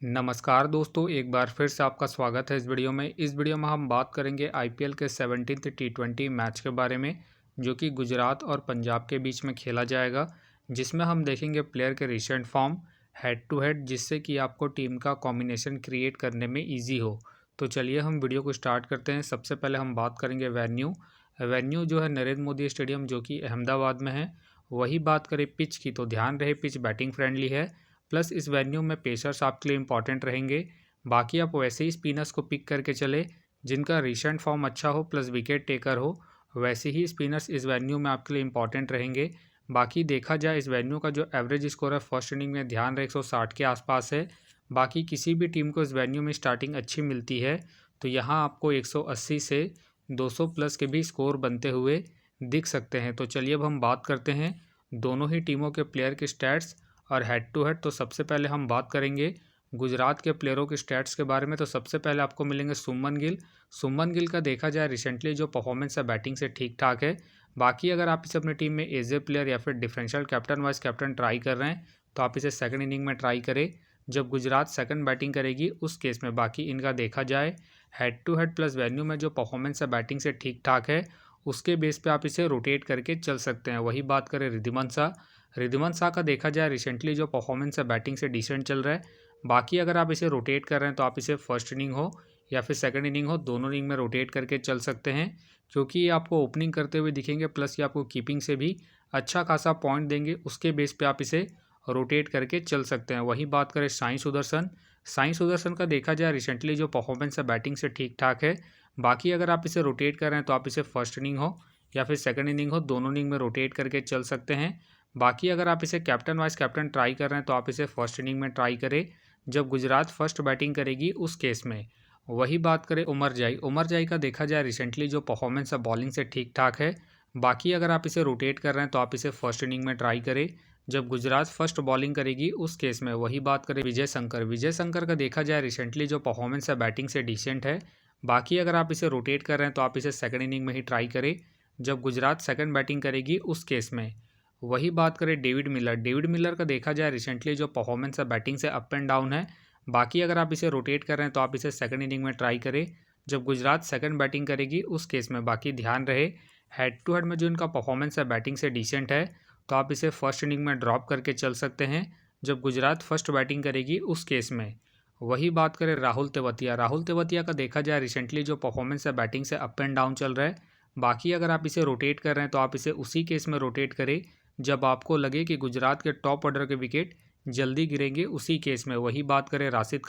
नमस्कार दोस्तों, एक बार फिर से आपका स्वागत है इस वीडियो में। इस वीडियो में हम बात करेंगे आईपीएल के 17th T20 मैच के बारे में, जो कि गुजरात और पंजाब के बीच में खेला जाएगा, जिसमें हम देखेंगे प्लेयर के recent form head to head, जिससे कि आपको टीम का कॉम्बिनेशन क्रिएट करने में ईजी हो। तो चलिए हम वीडियो को स्टार्ट करते हैं। सबसे पहले हम बात करेंगे वेन्यू जो है नरेंद्र मोदी स्टेडियम, जो कि अहमदाबाद में है। वही बात करें पिच की, तो ध्यान रहे पिच बैटिंग फ्रेंडली है, प्लस इस वेन्यू में पेसर्स आपके लिए इंपॉर्टेंट रहेंगे। बाकी आप वैसे ही स्पिनर्स को पिक करके चले जिनका रिसेंट फॉर्म अच्छा हो प्लस विकेट टेकर हो, वैसे ही स्पिनर्स इस वेन्यू में आपके लिए इंपॉर्टेंट रहेंगे। बाकी देखा जाए इस वेन्यू का जो एवरेज स्कोर है फर्स्ट इनिंग में ध्यान रहे 160 के आसपास है। बाकी किसी भी टीम को इस वेन्यू में स्टार्टिंग अच्छी मिलती है तो यहाँ आपको 180 से 200 प्लस के भी स्कोर बनते हुए दिख सकते हैं। तो चलिए अब हम बात करते हैं दोनों ही टीमों के प्लेयर के स्टैट्स और हेड टू हेड। तो सबसे पहले हम बात करेंगे गुजरात के प्लेयरों के स्टैट्स के बारे में। तो सबसे पहले आपको मिलेंगे सुमन गिल का देखा जाए रिसेंटली जो परफॉर्मेंस है बैटिंग से ठीक ठाक है। बाकी अगर आप इसे अपनी टीम में एज ए प्लेयर या फिर differential captain vice captain try कर रहे हैं तो आप इसे सेकंड इनिंग में ट्राई करें जब गुजरात सेकंड बैटिंग करेगी उस केस में। बाकी इनका देखा जाए head to head plus venue में जो परफॉर्मेंस है बैटिंग से ठीक ठाक है, उसके बेस पे आप इसे रोटेट करके चल सकते हैं। वही बात करें रिद्धिमान शाह का देखा जाए रिसेंटली जो परफॉर्मेंस है बैटिंग से डिसेंट चल रहा है। बाकी अगर आप इसे रोटेट कर रहे हैं तो आप इसे फर्स्ट इनिंग हो या फिर सेकंड इनिंग हो, दोनों इनिंग में रोटेट करके चल सकते हैं, क्योंकि ये आपको ओपनिंग करते हुए दिखेंगे प्लस ये आपको कीपिंग से भी अच्छा खासा पॉइंट देंगे। उसके बेस पे आप इसे रोटेट करके चल सकते हैं। वही बात करें साई सुदर्शन का देखा जाए रिसेंटली जो परफॉर्मेंस है बैटिंग से ठीक ठाक है। बाकी अगर आप इसे रोटेट कर रहे हैं तो आप इसे फर्स्ट इनिंग हो या फिर सेकंड इनिंग हो, दोनों इनिंग में रोटेट करके चल सकते हैं। बाकी अगर आप इसे कैप्टन वाइस कैप्टन ट्राई कर रहे हैं तो आप इसे फर्स्ट इनिंग में ट्राई करें जब गुजरात फर्स्ट बैटिंग करेगी उस केस में। वही बात करें उमर जाई का देखा जाए रिसेंटली जो परफॉर्मेंस है बॉलिंग से ठीक ठाक है। बाकी अगर आप इसे रोटेट कर रहे हैं तो आप इसे फर्स्ट इनिंग में ट्राई करें जब गुजरात फर्स्ट बॉलिंग करेगी उस केस में। वही बात करें विजय शंकर का देखा जाए रिसेंटली जो परफॉर्मेंस है बैटिंग से डिसेंट है। बाकी अगर आप इसे रोटेट कर रहे हैं तो आप इसे सेकंड इनिंग में ही ट्राई करें जब गुजरात सेकंड बैटिंग करेगी उस केस में। वही बात करें डेविड मिलर का देखा जाए रिसेंटली जो परफॉर्मेंस है बैटिंग से अप एंड डाउन है। बाकी अगर आप इसे रोटेट कर रहे हैं तो आप इसे सेकंड इनिंग में ट्राई करें जब गुजरात सेकंड बैटिंग करेगी उस केस में। बाकी ध्यान रहे हेड टू हेड में जो इनका परफॉर्मेंस है बैटिंग से डिसेंट है, तो आप इसे फर्स्ट इनिंग में ड्रॉप करके चल सकते हैं जब गुजरात फर्स्ट बैटिंग करेगी उस केस में। वही बात करें राहुल तेवतिया का देखा जाए रिसेंटली जो परफॉर्मेंस है बैटिंग से अप एंड डाउन चल रहा है। बाकी अगर आप इसे रोटेट कर रहे हैं तो आप इसे उसी केस में रोटेट करें जब आपको लगे कि गुजरात के टॉप ऑर्डर के विकेट जल्दी गिरेंगे उसी केस में। वही बात करें राशिद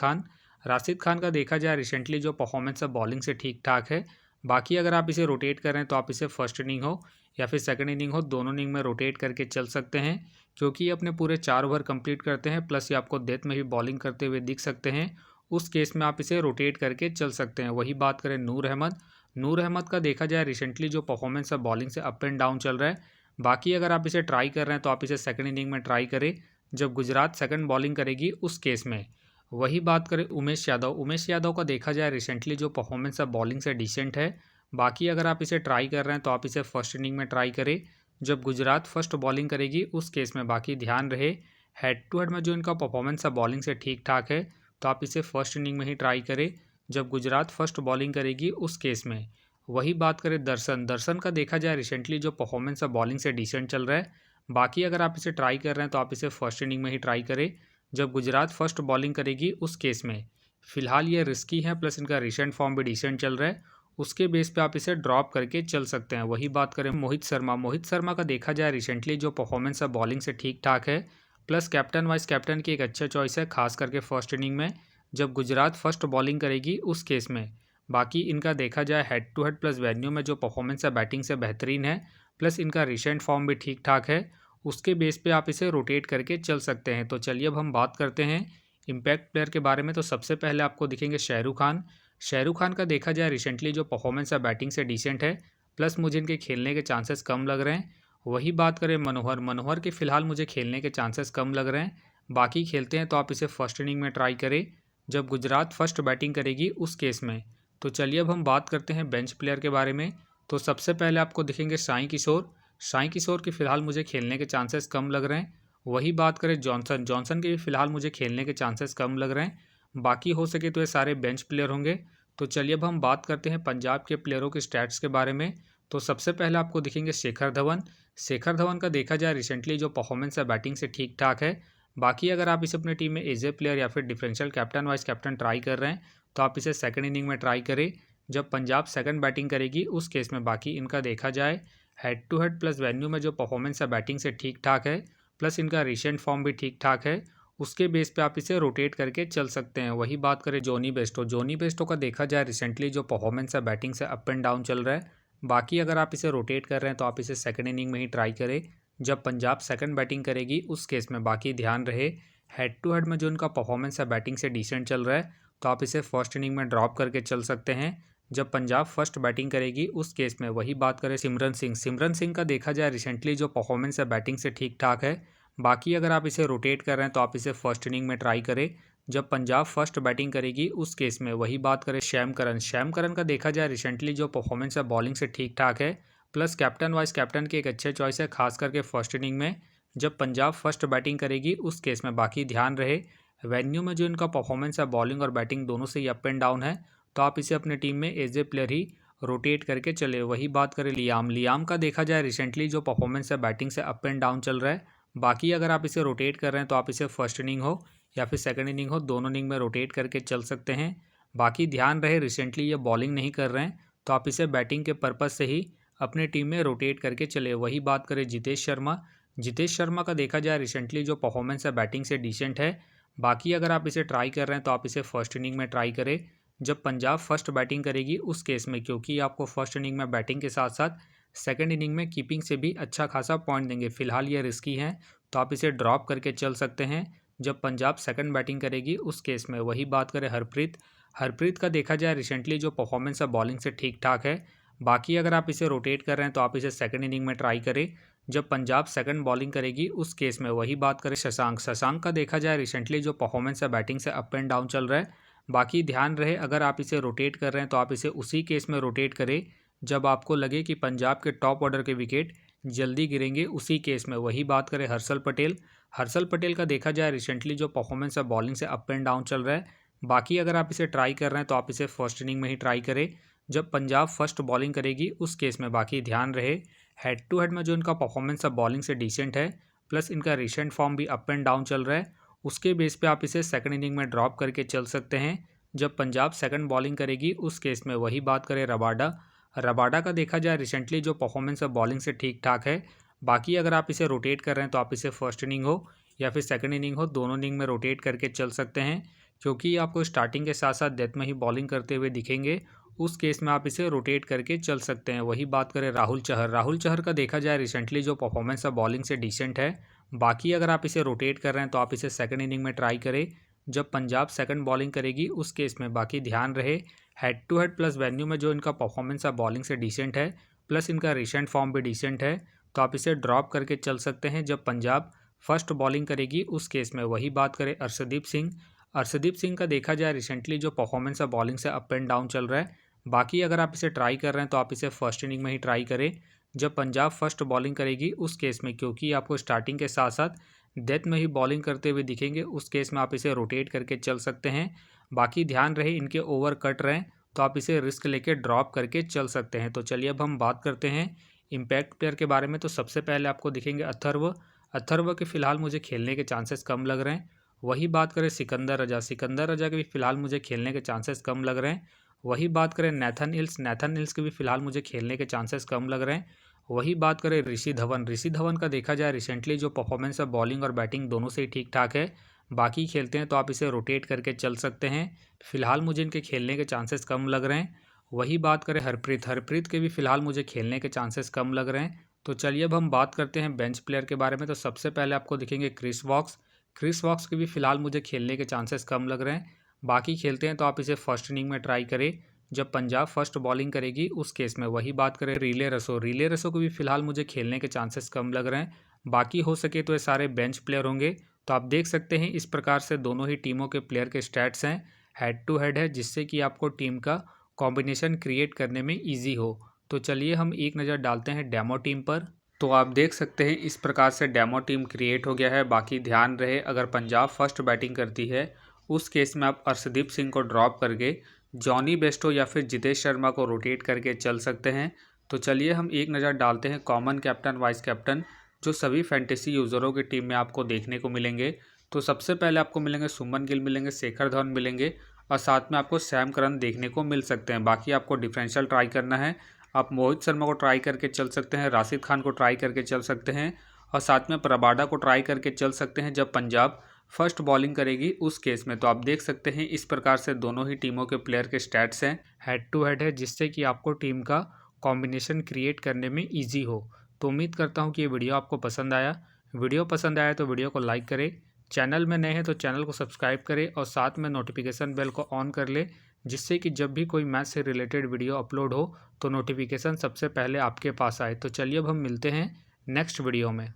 खान का देखा जाए रिसेंटली जो परफॉर्मेंस है बॉलिंग से ठीक ठाक है। बाकी अगर आप इसे रोटेट कर रहे हैं तो आप इसे फर्स्ट इनिंग हो या फिर सेकंड इनिंग हो, दोनों इनिंग में रोटेट करके चल सकते हैं, क्योंकि ये अपने पूरे 4 ओवर कंप्लीट करते हैं प्लस ये आपको डेथ में भी बॉलिंग करते हुए दिख सकते हैं। उस केस में आप इसे रोटेट करके चल सकते हैं। वही बात करें नूर अहमद का देखा जाए रिसेंटली जो परफॉर्मेंस है बॉलिंग से अप एंड डाउन चल रहा है। बाकी अगर आप इसे ट्राई कर रहे हैं तो आप इसे सेकंड इनिंग में ट्राई करें जब गुजरात सेकंड बॉलिंग करेगी उस केस में। वही बात करें उमेश यादव का देखा जाए रिसेंटली जो परफॉर्मेंस है बॉलिंग से डिसेंट है। बाकी अगर आप इसे ट्राई कर रहे हैं तो आप इसे फर्स्ट इनिंग में ट्राई करें जब गुजरात फर्स्ट बॉलिंग करेगी उस केस में। बाकी ध्यान रहे हेड टू हेड में जो इनका परफॉर्मेंस है बॉलिंग से ठीक ठाक है, तो आप इसे फर्स्ट इनिंग में ही ट्राई करें जब गुजरात फर्स्ट बॉलिंग करेगी उस केस में। वही बात करें दर्शन का देखा जाए रिसेंटली जो परफॉर्मेंस है बॉलिंग से डिसेंट चल रहा है। बाकी अगर आप इसे ट्राई कर रहे हैं तो आप इसे फर्स्ट इनिंग में ही ट्राई करें जब गुजरात फर्स्ट बॉलिंग करेगी उस केस में। फिलहाल ये रिस्की है प्लस इनका रिसेंट फॉर्म भी डिसेंट चल रहा है, उसके बेस पे आप इसे ड्रॉप करके चल सकते हैं। वही बात करें मोहित शर्मा का देखा जाए रिसेंटली जो परफॉर्मेंस है बॉलिंग से ठीक ठाक है, प्लस कैप्टन वाइस कैप्टन की एक अच्छा चॉइस है खास करके फर्स्ट इनिंग में जब गुजरात फर्स्ट बॉलिंग करेगी उस केस में। बाकी इनका देखा जाए head to head plus venue में जो परफॉर्मेंस है बैटिंग से बेहतरीन है, प्लस इनका रिसेंट फॉर्म भी ठीक ठाक है, उसके बेस पे आप इसे रोटेट करके चल सकते हैं। तो चलिए अब हम बात करते हैं इम्पैक्ट प्लेयर के बारे में। तो सबसे पहले आपको दिखेंगे शाहरुख खान का देखा जाए रिसेंटली जो परफॉर्मेंस है बैटिंग से डिसेंट है, प्लस मुझे इनके खेलने के चांसेस कम लग रहे हैं। वही बात करें मनोहर के फिलहाल मुझे खेलने के चांसेस कम लग रहे हैं। बाकी खेलते हैं तो आप इसे फर्स्ट इनिंग में ट्राई करें जब गुजरात फर्स्ट बैटिंग करेगी उस केस में। तो चलिए अब हम बात करते हैं बेंच प्लेयर के बारे में। तो सबसे पहले आपको दिखेंगे साई किशोर के फिलहाल मुझे खेलने के चांसेस कम लग रहे हैं। वही बात करें जॉनसन के भी फिलहाल मुझे खेलने के चांसेस कम लग रहे हैं। बाकी हो सके तो ये सारे बेंच प्लेयर होंगे। तो चलिए अब हम बात करते हैं पंजाब के प्लेयरों के स्टैट्स के बारे में। तो सबसे पहले आपको दिखेंगे शेखर धवन। शेखर धवन का देखा जाए रिसेंटली जो परफॉर्मेंस है बैटिंग से ठीक ठाक है। बाकी अगर आप इसे अपनी टीम में एज ए प्लेयर या फिर differential captain vice captain try कर रहे हैं तो आप इसे सेकंड इनिंग में ट्राई करें जब पंजाब सेकंड बैटिंग करेगी उस केस में। बाकी इनका देखा जाए head to head plus venue में जो परफॉर्मेंस है बैटिंग से ठीक ठाक है, प्लस इनका रिसेंट फॉर्म भी ठीक ठाक है, उसके बेस पे आप इसे रोटेट करके चल सकते हैं। वही बात करें जॉनी बेस्टो। जॉनी बेस्टो का देखा जाए रिसेंटली जो परफॉर्मेंस है बैटिंग से अप एंड डाउन चल रहा है। बाकी अगर आप इसे रोटेट कर रहे हैं तो आप इसे सेकंड इनिंग में ही ट्राई करें जब पंजाब सेकंड बैटिंग करेगी उस केस में। बाकी ध्यान रहे हेड टू हेड में जो इनका परफॉर्मेंस है बैटिंग से डिसेंट चल रहा है तो आप इसे फर्स्ट इनिंग में ड्रॉप करके चल सकते हैं जब पंजाब फर्स्ट बैटिंग करेगी उस केस में। वही बात करें सिमरन सिंह। सिमरन सिंह का देखा जाए रिसेंटली जो परफॉर्मेंस है बैटिंग से ठीक ठाक है। बाकी अगर आप इसे रोटेट कर रहे हैं तो आप इसे फर्स्ट इनिंग में ट्राई करें जब पंजाब फर्स्ट बैटिंग करेगी उस केस में। वही बात करें शैम करन। शैम करन का देखा जाए रिसेंटली जो परफॉर्मेंस है बॉलिंग से ठीक ठाक है, प्लस कैप्टन वाइस कैप्टन की एक अच्छे चॉइस है खास करके फर्स्ट इनिंग में जब पंजाब फर्स्ट बैटिंग करेगी उस केस में। बाकी ध्यान रहे वेन्यू में जो इनका परफॉर्मेंस है बॉलिंग और बैटिंग दोनों से ही अप एंड डाउन है तो आप इसे अपने टीम में एज ए प्लेयर ही रोटेट करके चले। वही बात करें लियाम। लियाम का देखा जाए रिसेंटली जो परफॉर्मेंस है बैटिंग से अप एंड डाउन चल रहा है। बाकी अगर आप इसे रोटेट कर रहे हैं तो आप इसे फर्स्ट इनिंग हो या फिर सेकंड इनिंग हो दोनों इनिंग में रोटेट करके चल सकते हैं। बाकी ध्यान रहे रिसेंटली ये बॉलिंग नहीं कर रहे हैं तो आप इसे बैटिंग के पर्पज़ से ही अपने टीम में रोटेट करके चले। वही बात करें जितेश शर्मा। जितेश शर्मा का देखा जाए रिसेंटली जो परफॉर्मेंस है बैटिंग से डिसेंट है। बाकी अगर आप इसे ट्राई कर रहे हैं तो आप इसे फर्स्ट इनिंग में ट्राई करें जब पंजाब फर्स्ट बैटिंग करेगी उस केस में, क्योंकि आपको फर्स्ट इनिंग में बैटिंग के साथ साथ सेकंड इनिंग में कीपिंग से भी अच्छा खासा पॉइंट देंगे। फिलहाल ये रिस्की हैं तो आप इसे ड्रॉप करके चल सकते हैं जब पंजाब सेकंड बैटिंग करेगी उस केस में। वही बात करें हरप्रीत। हरप्रीत का देखा जाए रिसेंटली जो परफॉर्मेंस है बॉलिंग से ठीक ठाक है। बाकी अगर आप इसे रोटेट कर रहे हैं तो आप इसे सेकंड इनिंग में ट्राई करें जब पंजाब सेकंड बॉलिंग करेगी उस केस में। वही बात करें शशांक। शशांक का देखा जाए रिसेंटली जो परफॉर्मेंस है बैटिंग से अप एंड डाउन चल रहा है। बाकी ध्यान रहे अगर आप इसे रोटेट कर रहे हैं तो आप इसे उसी केस में रोटेट करें जब आपको लगे कि पंजाब के टॉप ऑर्डर के विकेट जल्दी गिरेंगे उसी केस में। वही बात करें हर्षल पटेल। हर्षल पटेल का देखा जाए रिसेंटली जो परफॉर्मेंस है बॉलिंग से अप एंड डाउन चल रहा है। बाकी अगर आप इसे ट्राई कर रहे हैं तो आप इसे फर्स्ट इनिंग में ही ट्राई करें जब पंजाब फर्स्ट बॉलिंग करेगी उस केस में। बाकी ध्यान रहे हेड टू हेड में जो इनका परफॉर्मेंस है बॉलिंग से डिसेंट है, प्लस इनका रिसेंट फॉर्म भी अप एंड डाउन चल रहा है, उसके बेस पे आप इसे सेकंड इनिंग में ड्रॉप करके चल सकते हैं जब पंजाब सेकंड बॉलिंग करेगी उस केस में। वही बात करें रबाडा। रबाडा का देखा जाए रिसेंटली जो परफॉर्मेंस है बॉलिंग से ठीक ठाक है। बाकी अगर आप इसे रोटेट कर रहे हैं तो आप इसे फर्स्ट इनिंग हो या फिर सेकंड इनिंग हो दोनों इनिंग में रोटेट करके चल सकते हैं, क्योंकि आपको स्टार्टिंग के साथ साथ डेथ में ही बॉलिंग करते हुए दिखेंगे उस केस में आप इसे रोटेट करके चल सकते हैं। वही बात करें राहुल चहर। राहुल चहर का देखा जाए रिसेंटली जो परफॉर्मेंस है बॉलिंग से डिसेंट है। बाकी अगर आप इसे रोटेट कर रहे हैं तो आप इसे सेकंड इनिंग में ट्राई करें जब पंजाब सेकंड बॉलिंग करेगी उस केस में। बाकी ध्यान रहे head to head plus venue में जो इनका परफॉर्मेंस है बॉलिंग से डिसेंट है, प्लस इनका रिसेंट फॉर्म भी डिसेंट है, तो आप इसे ड्रॉप करके चल सकते हैं जब पंजाब फर्स्ट बॉलिंग करेगी उस केस में। वही बात करें अर्शदीप सिंह। अर्शदीप सिंह का देखा जाए रिसेंटली जो परफॉर्मेंस है बॉलिंग से अप एंड डाउन चल रहा है। बाकी अगर आप इसे ट्राई कर रहे हैं तो आप इसे फर्स्ट इनिंग में ही ट्राई करें जब पंजाब फर्स्ट बॉलिंग करेगी उस केस में, क्योंकि आपको स्टार्टिंग के साथ साथ डेथ में ही बॉलिंग करते हुए दिखेंगे उस केस में आप इसे रोटेट करके चल सकते हैं। बाकी ध्यान रहे इनके ओवर कट रहे हैं तो आप इसे रिस्क लेके ड्रॉप करके चल सकते हैं। तो चलिए अब हम बात करते हैं इम्पैक्ट प्लेयर के बारे में। तो सबसे पहले आपको दिखेंगे अथर्व। अथर्व के फिलहाल मुझे खेलने के चांसेस कम लग रहे हैं। वही बात करें सिकंदर रजा। सिकंदर रजा के भी फिलहाल मुझे खेलने के चांसेस कम लग रहे हैं। वही बात करें नैथन हिल्स। नैथन हिल्स के भी फिलहाल मुझे खेलने के चांसेस कम लग रहे हैं। वही बात करें ऋषि धवन। ऋषि धवन का देखा जाए रिसेंटली जो परफॉर्मेंस है बॉलिंग और बैटिंग दोनों से ही ठीक ठाक है। बाकी खेलते हैं तो आप इसे रोटेट करके चल सकते हैं। फिलहाल मुझे इनके खेलने के चांसेस कम लग रहे हैं। वही बात करें हरप्रीत। हरप्रीत के भी फिलहाल मुझे खेलने के चांसेस कम लग रहे हैं। तो चलिए अब हम बात करते हैं बेंच प्लेयर के बारे में। तो सबसे पहले आपको दिखेंगे क्रिस वॉक्स। क्रिस वॉक्स के भी फिलहाल मुझे खेलने के चांसेस कम लग रहे हैं। बाकी खेलते हैं तो आप इसे फर्स्ट इनिंग में ट्राई करें जब पंजाब फर्स्ट बॉलिंग करेगी उस केस में। वही बात करें रिले रसो। रिले रसो को भी फिलहाल मुझे खेलने के चांसेस कम लग रहे हैं। बाकी हो सके तो ये सारे बेंच प्लेयर होंगे। तो आप देख सकते हैं इस प्रकार से दोनों ही टीमों के प्लेयर के स्टैट्स हैं। हेड टू हेड है जिससे कि आपको टीम का कॉम्बिनेशन क्रिएट करने में ईजी हो। तो चलिए हम एक नज़र डालते हैं डेमो टीम पर। तो आप देख सकते हैं इस प्रकार से डेमो टीम क्रिएट हो गया है। बाकी ध्यान रहे अगर पंजाब फर्स्ट बैटिंग करती है उस केस में आप अर्शदीप सिंह को ड्रॉप करके जॉनी बेस्टो या फिर जितेश शर्मा को रोटेट करके चल सकते हैं। तो चलिए हम एक नज़र डालते हैं कॉमन कैप्टन वाइस कैप्टन जो सभी फैंटेसी यूज़रों की टीम में आपको देखने को मिलेंगे। तो सबसे पहले आपको मिलेंगे सुमन गिल मिलेंगे, शेखर धवन मिलेंगे और साथ में आपको सैम करन देखने को मिल सकते हैं। बाकी आपको डिफरेंशियल ट्राई करना है, आप मोहित शर्मा को ट्राई करके चल सकते हैं, राशिद खान को ट्राई करके चल सकते हैं और साथ में प्रबाडा को ट्राई करके चल सकते हैं जब पंजाब फर्स्ट बॉलिंग करेगी उस केस में। तो आप देख सकते हैं इस प्रकार से दोनों ही टीमों के प्लेयर के स्टैट्स हैं, हेड टू हेड है, जिससे कि आपको टीम का कॉम्बिनेशन क्रिएट करने में ईजी हो। तो उम्मीद करता हूँ कि ये वीडियो आपको पसंद आया। वीडियो पसंद आया तो वीडियो को लाइक करें, चैनल में नए हैं तो चैनल को सब्सक्राइब करें और साथ में नोटिफिकेशन बेल को ऑन कर ले, जिससे कि जब भी कोई मैच से रिलेटेड वीडियो अपलोड हो तो नोटिफिकेशन सबसे पहले आपके पास आए। तो चलिए अब हम मिलते हैं नेक्स्ट वीडियो में।